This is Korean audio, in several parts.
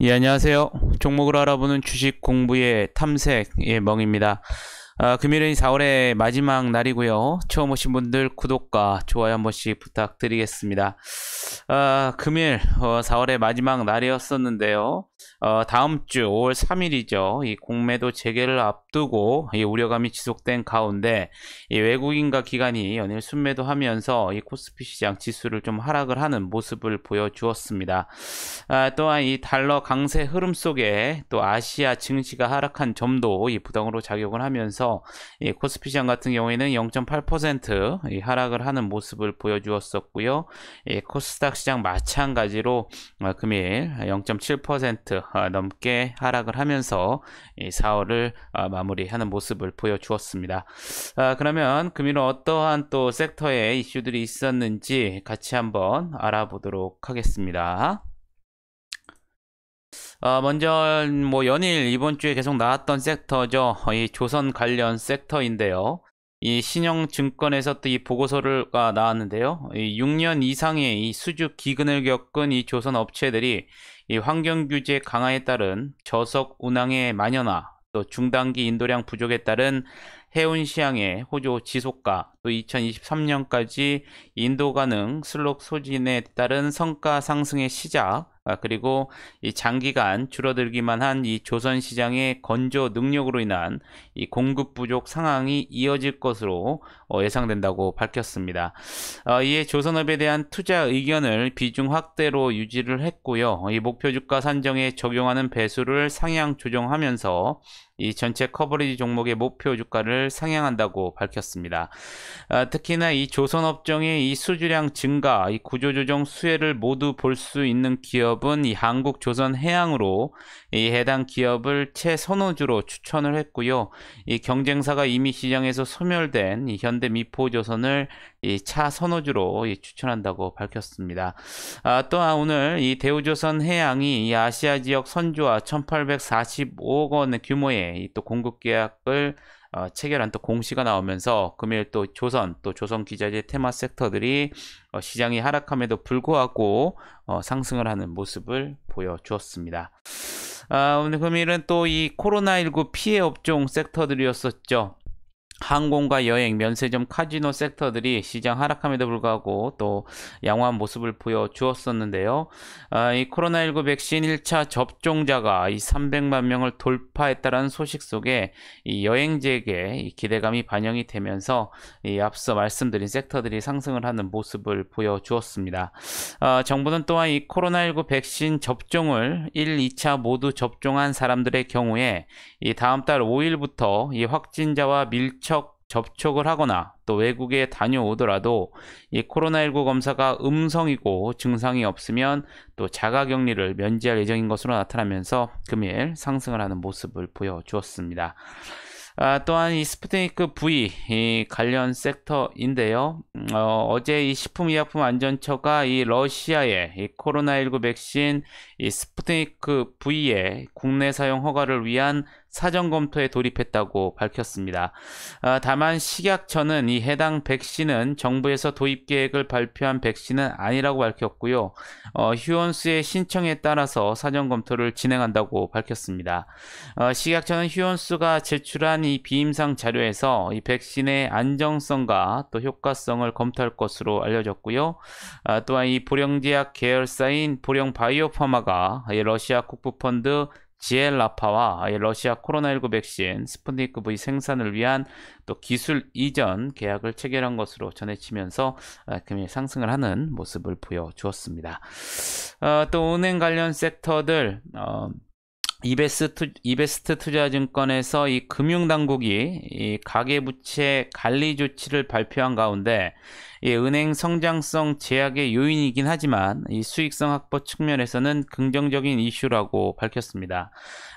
예, 안녕하세요. 종목을 알아보는 주식 공부의 탐색의 멍입니다. 금요일은 4월의 마지막 날이고요. 처음 오신 분들 구독과 좋아요 한 번씩 부탁드리겠습니다. 금일 4월의 마지막 날이었었는데요. 다음 주 5월 3일이죠. 이 공매도 재개를 앞두고 이 우려감이 지속된 가운데 이 외국인과 기관이 연일 순매도하면서 이 코스피 시장 지수를 좀 하락을 하는 모습을 보여주었습니다. 또한 이 달러 강세 흐름 속에 또 아시아 증시가 하락한 점도 이 부담으로 작용을 하면서 이 코스피 시장 같은 경우에는 0.8% 이 하락을 하는 모습을 보여주었었고요. 이 코스닥 시장 마찬가지로 금일 0.7% 넘게 하락을 하면서 이 4월을 마무리하는 모습을 보여주었습니다. 그러면 금일은 어떠한 또 섹터의 이슈들이 있었는지 같이 한번 알아보도록 하겠습니다. 먼저 연일 이번 주에 계속 나왔던 섹터죠. 이 조선 관련 섹터인데요. 이 신영증권에서 또 이 보고서가 나왔는데요. 이 6년 이상의 이 수주 기근을 겪은 이 조선 업체들이 이 환경 규제 강화에 따른 저속 운항의 만연화, 또 중단기 인도량 부족에 따른 해운 시황의 호조 지속과, 또 2023년까지 인도 가능 슬록 소진에 따른 성과 상승의 시작, 그리고 이 장기간 줄어들기만 한 이 조선 시장의 건조 능력으로 인한 이 공급 부족 상황이 이어질 것으로 예상된다고 밝혔습니다. 이에 조선업에 대한 투자 의견을 비중 확대로 유지를 했고요. 이 목표 주가 산정에 적용하는 배수를 상향 조정하면서 이 전체 커버리지 종목의 목표 주가를 상향한다고 밝혔습니다. 특히나 이 조선업종의 이 수주량 증가, 이 구조조정 수혜를 모두 볼 수 있는 기업은 이 한국조선해양으로 이 해당 기업을 최선호주로 추천을 했고요. 이 경쟁사가 이미 시장에서 소멸된 이 현대미포조선을 이 차선호주로 추천한다고 밝혔습니다. 또한 오늘 이 대우조선해양이 이 아시아 지역 선주와 1,845억 원 규모의 또 공급 계약을 체결한 또 공시가 나오면서 금일 또 조선기자재 테마 섹터들이 시장이 하락함에도 불구하고 상승을 하는 모습을 보여주었습니다. 오늘 금일은 또 이 코로나19 피해 업종 섹터들이었었죠. 항공과 여행, 면세점, 카지노 섹터들이 시장 하락함에도 불구하고 또 양호한 모습을 보여주었었는데요. 이 코로나19 백신 1차 접종자가 이 300만 명을 돌파했다는 소식 속에 이 여행지에게 이 기대감이 반영이 되면서 이 앞서 말씀드린 섹터들이 상승을 하는 모습을 보여주었습니다. 정부는 또한 이 코로나19 백신 접종을 1, 2차 모두 접종한 사람들의 경우에 이 다음 달 5일부터 이 확진자와 밀접 접촉을 하거나 또 외국에 다녀오더라도 이 코로나19 검사가 음성이고 증상이 없으면 또 자가격리를 면제할 예정인 것으로 나타나면서 금일 상승을 하는 모습을 보여주었습니다. 또한 이 스푸트니크 V 이 관련 섹터인데요. 어제 이 식품의약품안전처가 이 러시아의 이 코로나19 백신 이 스푸트니크 V의 국내 사용 허가를 위한 사전 검토에 돌입했다고 밝혔습니다. 다만 식약처는 이 해당 백신은 정부에서 도입 계획을 발표한 백신은 아니라고 밝혔고요. 휴원수의 신청에 따라서 사전 검토를 진행한다고 밝혔습니다. 식약처는 휴원수가 제출한 이 비임상 자료에서 이 백신의 안정성과 또 효과성을 검토할 것으로 알려졌고요. 또한 이 보령제약 계열사인 보령바이오파마가 러시아 국부펀드 지엘라파와 러시아 코로나19 백신 스푸트니크 V 생산을 위한 또 기술 이전 계약을 체결한 것으로 전해지면서 금일 상승을 하는 모습을 보여주었습니다. 또 은행 관련 섹터들 이베스트 투자증권에서 이 금융당국이 이 가계부채 관리 조치를 발표한 가운데 이 은행 성장성 제약의 요인이긴 하지만 이 수익성 확보 측면에서는 긍정적인 이슈라고 밝혔습니다.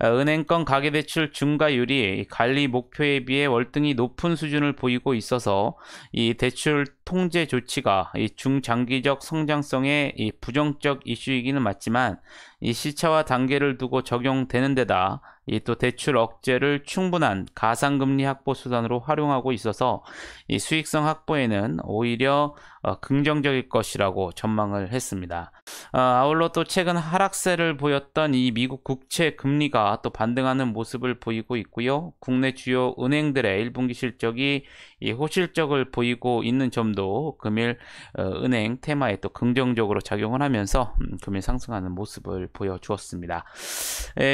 은행권 가계대출 증가율이 관리 목표에 비해 월등히 높은 수준을 보이고 있어서 이 대출 통제 조치가 이 중장기적 성장성의 이 부정적 이슈이기는 맞지만 이 시차와 단계를 두고 적용되는 데다 이 또 대출 억제를 충분한 가상금리 확보 수단으로 활용하고 있어서 이 수익성 확보에는 오히려 긍정적일 것이라고 전망을 했습니다. 아울러 또 최근 하락세를 보였던 이 미국 국채 금리가 또 반등하는 모습을 보이고 있고요. 국내 주요 은행들의 1분기 실적이 이 호실적을 보이고 있는 점도 금일 은행 테마에 또 긍정적으로 작용을 하면서 금일 상승하는 모습을 보여주었습니다.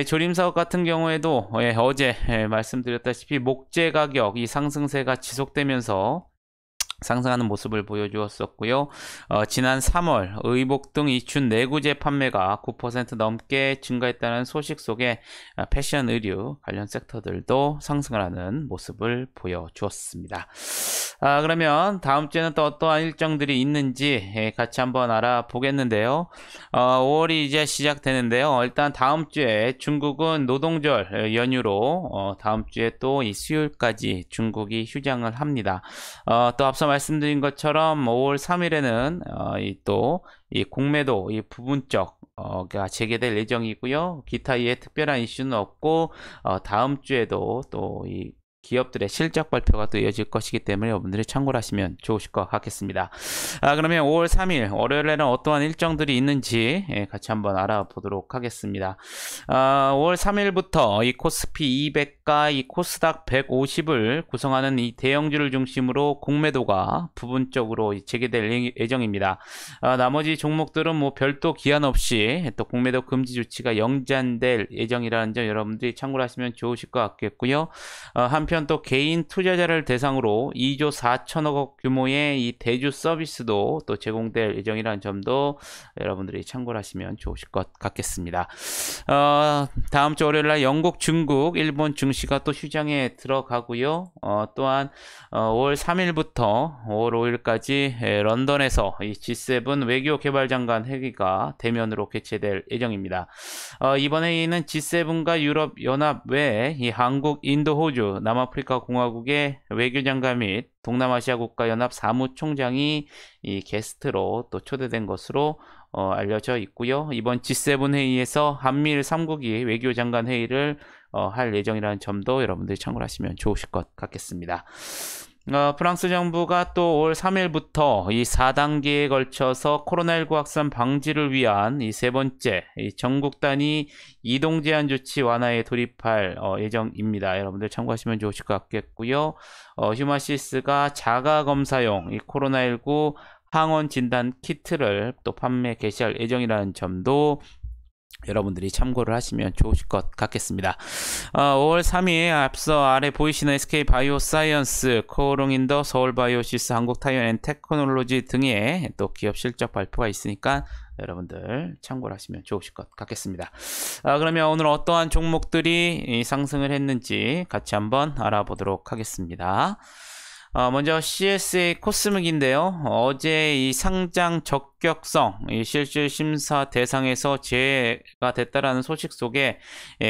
조림사업 같은 경우에도 어제 말씀드렸다시피 목재 가격 이 상승세가 지속되면서 상승하는 모습을 보여주었었고요. 지난 3월 의복 등 이춘 내구재 판매가 9% 넘게 증가했다는 소식 속에 패션 의류 관련 섹터들도 상승을 하는 모습을 보여주었습니다. 그러면 다음 주에는 또 어떠한 일정들이 있는지 같이 한번 알아보겠는데요. 5월이 이제 시작되는데요. 일단 다음 주에 중국은 노동절 연휴로 다음 주에 또 이 수요일까지 중국이 휴장을 합니다. 또 앞서 말씀드린 것처럼 5월 3일에는 이 공매도 이 부분적 가 재개될 예정이고요. 기타 이에 특별한 이슈는 없고 다음 주에도 또 이 기업들의 실적 발표가 또 이어질 것이기 때문에 여러분들이 참고를 하시면 좋으실 것 같겠습니다. 그러면 5월 3일 월요일에는 어떠한 일정들이 있는지 같이 한번 알아보도록 하겠습니다. 5월 3일부터 이 코스피 200과 이 코스닥 150을 구성하는 이 대형주를 중심으로 공매도가 부분적으로 재개될 예정입니다. 나머지 종목들은 뭐 별도 기한 없이 또 공매도 금지 조치가 영장될 예정이라는 점 여러분들이 참고를 하시면 좋으실 것 같겠고요. 한편 또 개인 투자자를 대상으로 2조 4천억 원 규모의 이 대주 서비스도 또 제공될 예정이라는 점도 여러분들이 참고를 하시면 좋으실 것 같겠습니다. 다음 주 월요일날 영국, 중국, 일본 증시가 또 휴장에 들어가고요. 또한 5월 3일부터 5월 5일까지 런던에서 이 G7 외교개발장관 회의가 대면으로 개최될 예정입니다. 이번 회의는 G7과 유럽연합 외에 이 한국, 인도, 호주, 남아프리카 공화국의 외교장관 및 동남아시아 국가연합 사무총장이 이 게스트로 또 초대된 것으로 알려져 있고요. 이번 G7 회의에서 한미일 3국이 외교장관 회의를 할 예정이라는 점도 여러분들이 참고를 하시면 좋으실 것 같겠습니다. 프랑스 정부가 또 5월 3일부터 이 4단계에 걸쳐서 코로나19 확산 방지를 위한 이 세 번째 이 전국 단위 이동 제한 조치 완화에 돌입할 예정입니다. 여러분들 참고하시면 좋으실 것 같겠고요. 휴마시스가 자가 검사용 이 코로나19 항원 진단 키트를 또 판매 개시할 예정이라는 점도 여러분들이 참고를 하시면 좋으실 것 같겠습니다. 5월 3일 앞서 아래 보이시는 SK바이오사이언스, 코롱인더, 서울바이오시스, 한국타이어앤테크놀로지 등의 또 기업 실적 발표가 있으니까 여러분들 참고를 하시면 좋으실 것 같겠습니다. 그러면 오늘 어떠한 종목들이 상승을 했는지 같이 한번 알아보도록 하겠습니다. 먼저 CSA 코스믹인데요. 어제 이 상장 적격성 실질 심사 대상에서 제외가 됐다라는 소식 속에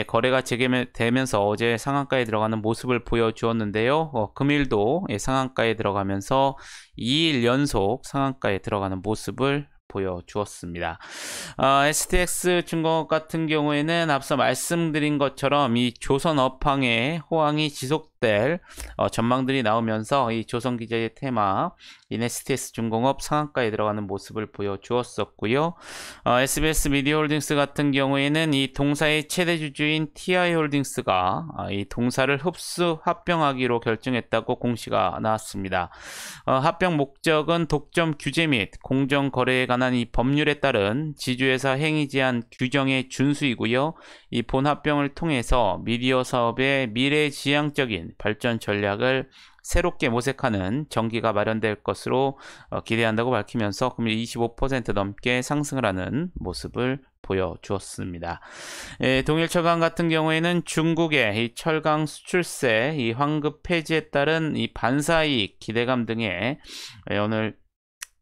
거래가 재개되면서 어제 상한가에 들어가는 모습을 보여주었는데요. 금일도 상한가에 들어가면서 2일 연속 상한가에 들어가는 모습을 보여주었습니다. STX 중공업 같은 경우에는 앞서 말씀드린 것처럼 이 조선 업황의 호황이 지속될 전망들이 나오면서 이 조선기재의 테마 STS 중공업 상한가에 들어가는 모습을 보여주었었고요. SBS 미디어홀딩스 같은 경우에는 이 동사의 최대 주주인 TI홀딩스가 이 동사를 흡수 합병하기로 결정했다고 공시가 나왔습니다. 합병 목적은 독점 규제 및 공정거래에 관한 이 법률에 따른 지주회사 행위 제한 규정의 준수이고요. 이 본합병을 통해서 미디어 사업의 미래지향적인 발전 전략을 새롭게 모색하는 전기가 마련될 것으로 기대한다고 밝히면서 금일 25% 넘게 상승을 하는 모습을 보여주었습니다. 동일철강 같은 경우에는 중국의 이 철강 수출세, 이 환급 폐지에 따른 이 반사이익 기대감 등에 오늘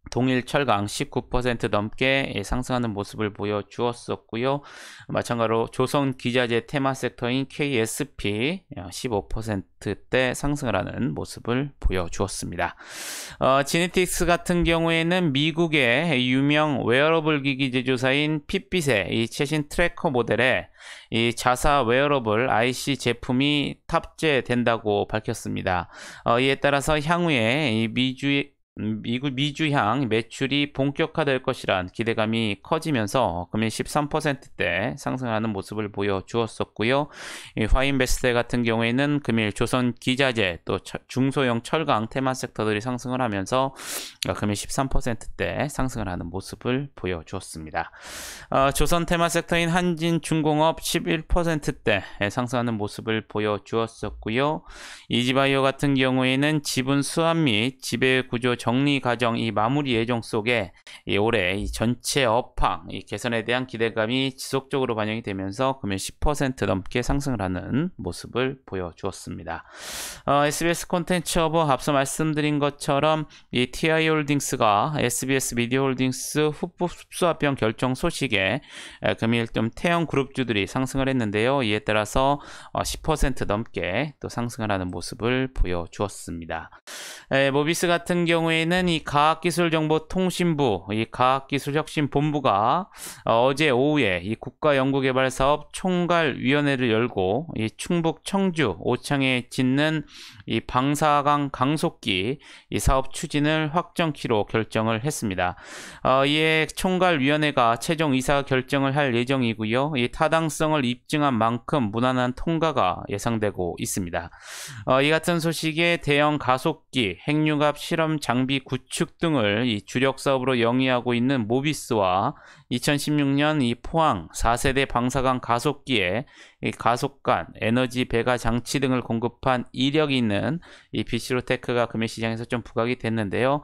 동일철강 19% 넘게 상승하는 모습을 보여주었었고요. 마찬가지로 조선기자재 테마 섹터인 KSP 15%대 상승을 하는 모습을 보여주었습니다. 지네틱스 같은 경우에는 미국의 유명 웨어러블 기기 제조사인 핏빛의 이 최신 트래커 모델에 이 자사 웨어러블 IC 제품이 탑재된다고 밝혔습니다. 이에 따라서 향후에 이 미주향 매출이 본격화될 것이란 기대감이 커지면서 금일 13%대 상승하는 모습을 보여주었었고요. 이 화인베스트 같은 경우에는 금일 조선 기자재 또 중소형 철강 테마 섹터들이 상승을 하면서 금일 13%대 상승을 하는 모습을 보여주었습니다. 조선 테마 섹터인 한진중공업 11%대 상승하는 모습을 보여주었었고요. 이지바이오 같은 경우에는 지분 수합 및 지배구조 정리 과정 이 마무리 예정 속에 올해 이 전체 업황 개선에 대한 기대감이 지속적으로 반영이 되면서 금일 10% 넘게 상승을 하는 모습을 보여주었습니다. SBS 콘텐츠허브 앞서 말씀드린 것처럼 이 TI홀딩스가 SBS 미디어홀딩스 흡수합병 결정 소식에 금일 좀 태형 그룹주들이 상승을 했는데요. 이에 따라서 10% 넘게 또 상승을 하는 모습을 보여주었습니다. 모비스 같은 경우에는 이 과학기술정보통신부, 이 과학기술혁신본부가 어제 오후에 이 국가연구개발사업 총괄위원회를 열고 이 충북 청주 오창에 짓는 이 방사강 강속기 이 사업 추진을 확정키로 결정을 했습니다. 이에 총괄위원회가 최종 의사 결정을 할 예정이고요. 이 타당성을 입증한 만큼 무난한 통과가 예상되고 있습니다. 이 같은 소식에 대형 가속기, 핵융합 실험 장비 구축 등을 이 주력 사업으로 영위하고 있는 모비스와 2016년 이 포항 4세대 방사강 가속기에 이 가속관, 에너지 배가 장치 등을 공급한 이력이 있는 이 비시로테크가 금일 시장에서 좀 부각이 됐는데요.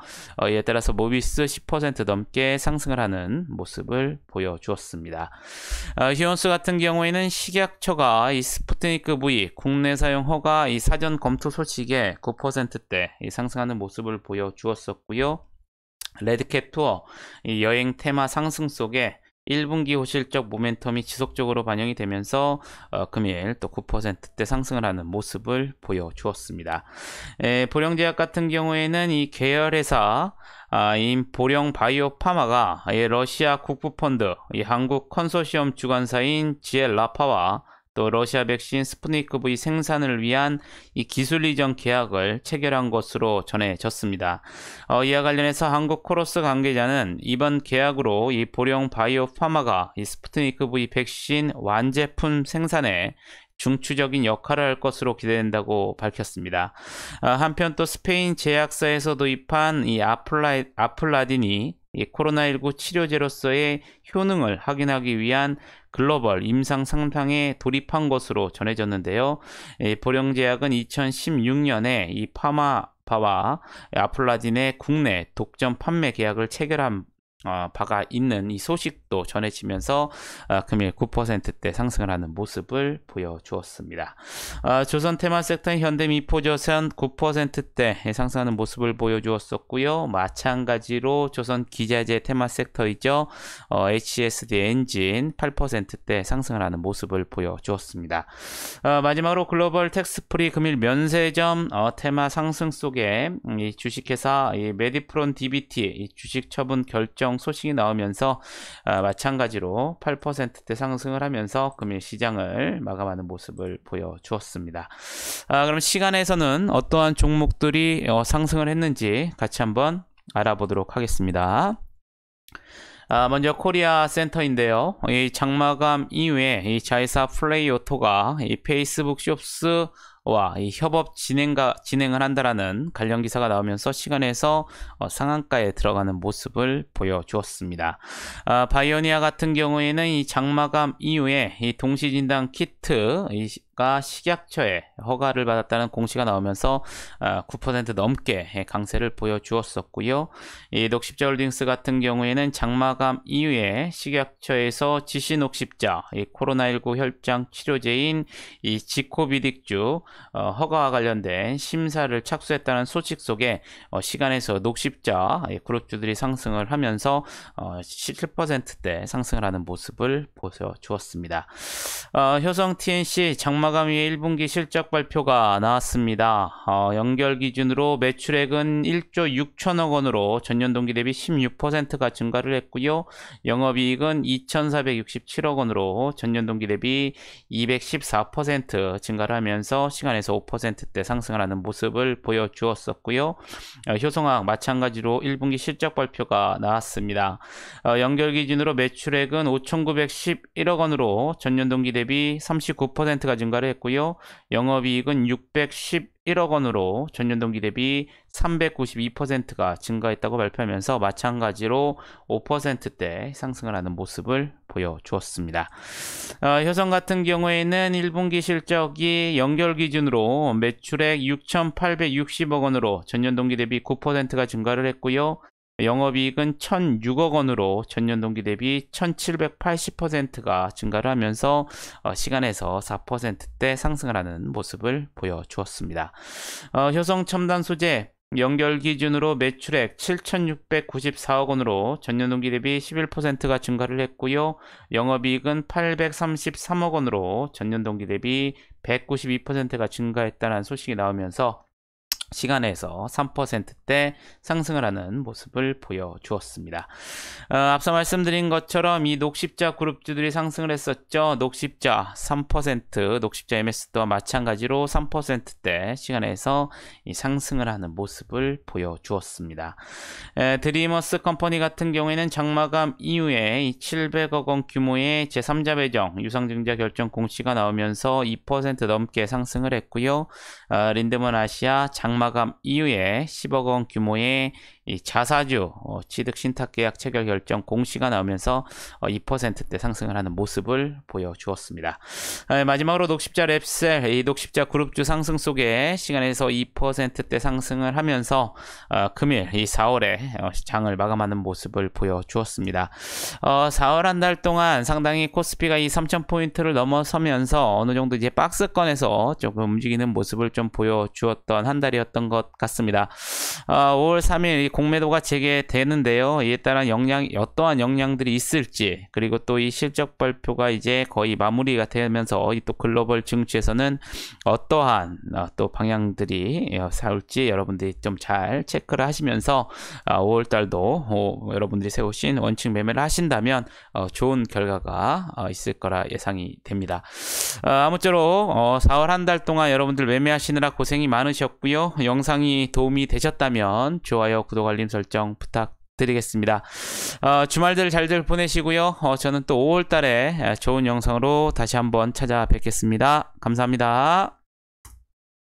이에 따라서 모비스 10% 넘게 상승을 하는 모습을 보여주었습니다. 히온스 같은 경우에는 식약처가 이 스푸트니크 V 국내 사용 허가 이 사전 검토 소식에 9%대 이 상승하는 모습을 보여주었었고요. 레드캡 투어 이 여행 테마 상승 속에 1분기 호실적 모멘텀이 지속적으로 반영이 되면서 금일 또 9%대 상승을 하는 모습을 보여주었습니다. 보령제약 같은 경우에는 이 계열회사 인 보령 바이오 파마가 러시아 국부펀드, 이 한국 컨소시엄 주관사인 지엘라파와 또 러시아 백신 스푸트니크 V 생산을 위한 이 기술 이전 계약을 체결한 것으로 전해졌습니다. 이와 관련해서 한국 코러스 관계자는 이번 계약으로 이 보령 바이오 파마가 이 스푸트니크 V 백신 완제품 생산에 중추적인 역할을 할 것으로 기대된다고 밝혔습니다. 한편 또 스페인 제약사에서 도입한 이 아플라딘이 이 코로나19 치료제로서의 효능을 확인하기 위한 글로벌 임상 상탕에 돌입한 것으로 전해졌는데요. 보령제약은 2016년에 이 파마바와 아플라딘의 국내 독점 판매 계약을 체결한 바가 있는 이 소식도 전해지면서 금일 9%대 상승을 하는 모습을 보여주었습니다. 조선 테마 섹터인 현대미포조선 9%대 상승하는 모습을 보여주었었고요. 마찬가지로 조선 기자재 테마 섹터이죠. HSD 엔진 8%대 상승을 하는 모습을 보여주었습니다. 마지막으로 글로벌 텍스프리 금일 면세점 테마 상승 속에 이 주식회사 이 메디프론 DBT 이 주식 처분 결정 소식이 나오면서 마찬가지로 8%대 상승을 하면서 금일 시장을 마감하는 모습을 보여주었습니다. 그럼 시간에서는 어떠한 종목들이 상승을 했는지 같이 한번 알아보도록 하겠습니다. 먼저 코리아 센터인데요. 이 장마감 이후에 이 자회사 플레이오토가 이 페이스북 숍스 와 이 협업 진행을 한다라는 관련 기사가 나오면서 시간에서 상한가에 들어가는 모습을 보여주었습니다. 바이오니아 같은 경우에는 이 장마감 이후에 이 동시진단 키트가 식약처에 허가를 받았다는 공시가 나오면서 9% 넘게 강세를 보여주었었고요. 이 녹십자홀딩스 같은 경우에는 장마감 이후에 식약처에서 지시녹십자 이 코로나19 혈장 치료제인 이 지코비딕주 허가와 관련된 심사를 착수했다는 소식 속에 시간에서 녹십자 그룹주들이 상승을 하면서 17%대 상승을 하는 모습을 보여주었습니다. 효성 TNC 장마 장마감 이후에 1분기 실적 발표가 나왔습니다. 연결 기준으로 매출액은 1조 6천억 원으로 전년 동기 대비 16%가 증가를 했고요. 영업이익은 2,467억 원으로 전년 동기 대비 214% 증가를 하면서 시간에서 5%대 상승을 하는 모습을 보여주었었고요. 효성학 마찬가지로 1분기 실적 발표가 나왔습니다. 연결 기준으로 매출액은 5,911억 원으로 전년 동기 대비 39%가 증가를 했고요. 영업이익은 611억 원으로 전년 동기 대비 392%가 증가했다고 발표하면서 마찬가지로 5%대 상승을 하는 모습을 보여주었습니다. 효성 같은 경우에는 1분기 실적이 연결 기준으로 매출액 6,860억 원으로 전년 동기 대비 9%가 증가를 했고요. 영업이익은 1,006억 원으로 전년 동기 대비 1,780%가 증가를 하면서 시간에서 4%대 상승을 하는 모습을 보여주었습니다. 효성 첨단 소재 연결 기준으로 매출액 7,694억 원으로 전년 동기 대비 11%가 증가를 했고요. 영업이익은 833억 원으로 전년 동기 대비 192%가 증가했다는 소식이 나오면서 시간에서 3%대 상승을 하는 모습을 보여주었습니다. 앞서 말씀드린 것처럼 이 녹십자 그룹주들이 상승을 했었죠. 녹십자 3%, 녹십자 MS도와 마찬가지로 3%대 시간에서 이 상승을 하는 모습을 보여주었습니다. 드리머스 컴퍼니 같은 경우에는 장마감 이후에 이 700억 원 규모의 제3자 배정 유상증자 결정 공시가 나오면서 2% 넘게 상승을 했고요. 린드먼 아시아 장마감 이후에 10억 원 규모의 이 자사주 취득 신탁 계약 체결 결정 공시가 나오면서 2%대 상승을 하는 모습을 보여주었습니다. 마지막으로 녹십자 랩셀, 이 녹십자 그룹주 상승 속에 시간에서 2%대 상승을 하면서 금일 이 4월에 장을 마감하는 모습을 보여주었습니다. 4월 한 달 동안 상당히 코스피가 이 3,000포인트를 넘어서면서 어느 정도 이제 박스권에서 조금 움직이는 모습을 좀 보여주었던 한 달이었던 것 같습니다. 5월 3일 공매도가 재개되는데요. 이에 따른 어떠한 영향들이 있을지, 그리고 또 이 실적 발표가 이제 거의 마무리가 되면서 또 글로벌 증시에서는 어떠한 또 방향들이 살지 여러분들이 좀 잘 체크를 하시면서 5월 달도 여러분들이 세우신 원칙 매매를 하신다면 좋은 결과가 있을 거라 예상이 됩니다. 아무쪼록 4월 한 달 동안 여러분들 매매하시느라 고생이 많으셨고요. 영상이 도움이 되셨다면 좋아요, 구독, 알림 설정 부탁드리겠습니다. 주말들 잘들 보내시고요. 저는 또 5월 달에 좋은 영상으로 다시 한번 찾아뵙겠습니다. 감사합니다.